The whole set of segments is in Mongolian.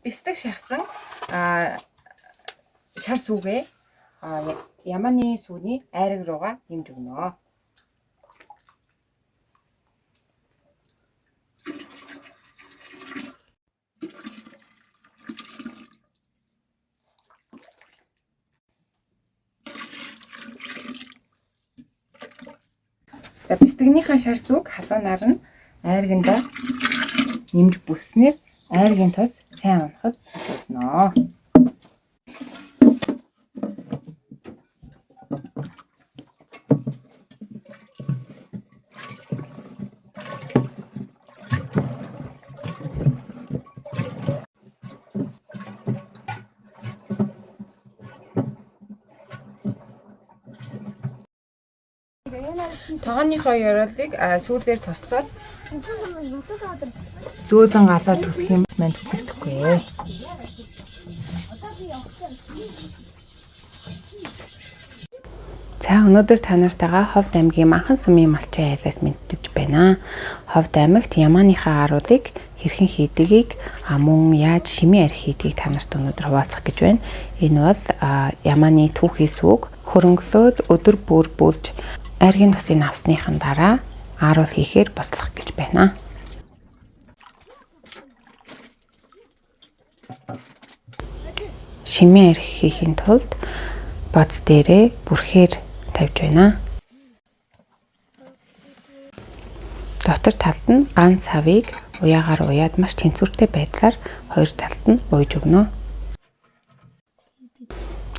бэлтгэж шахсан шар сүүгээ ямааны сүүний айраг руугаа нэмж өгнө. За бэлтгэгнийхаа шар сүүг халуунаар нь айрагнда нэмж бүлснээр айргийн тос сайн унахад болно. Тогооныхоо ёроолыг сүүлээр туслаад зөөлөн галаар түлхэх юм манд түлхэхгүй. За өнөөдөр та нартайгаа Ховд аймгийн Манхан сумын малчин айлаас мэдчиж байна. Ховд аймагт ямааныхаа гаруудыг хэрхэн хийдгийг мөн яаж шимийн арх хийдгийг та нарт өнөөдөр хуваалцах гэж байна. Энэ бол ямааны түүхий сүг хөрөнгөлөөд өдөр бүр бүлж айргийн тосыг авсныхан дараа ааруул хийхээр бослох гэж байна. Шимийн арх хийхин тулд боц дээрээ бүрхээр тавьж байна. Дотор талд нь ганц савыг уяагаар уяад маш тэнцвэртэй байдлаар хоёр талд нь ууж өгнө.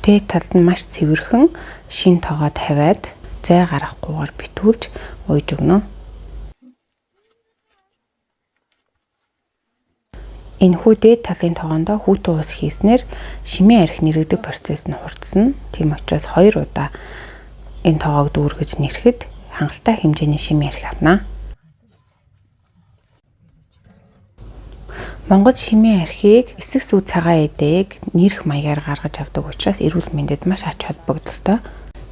Дээд талд нь маш цэвэрхэн шин тоогоо тавиад зай гарахгүйгээр битүүлж ууж өгнө. Энэхүү дээд талын тоогоондоо хүүтэн уус хийснээр шимийн арх нэрэгдэх процесс нь хурцсана. Тийм учраас 2 удаа энэ тоогоог дүүргэж нэрхэд хангалттай хэмжээний шимийн арх авна. Монгол шимийн архийг эсэх сүү цагаан эдээг нэрх маягаар гаргаж авдаг учраас эрүүл мэндэд маш ач холбогдолтой.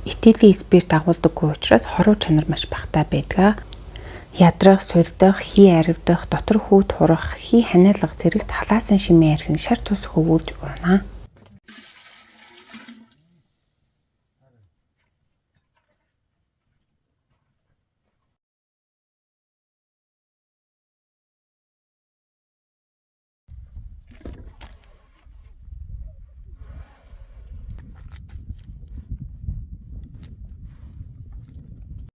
Итгэлийн спирт дагуулдаггүй учраас хоруу чанар маш багтаа байдаг. Ядрах, сулдах, хий аривдах, дотор хүүд хурах, хий ханиалгах зэрэгт халаасан шимийн архины шар тус хөвүүлж уунаа.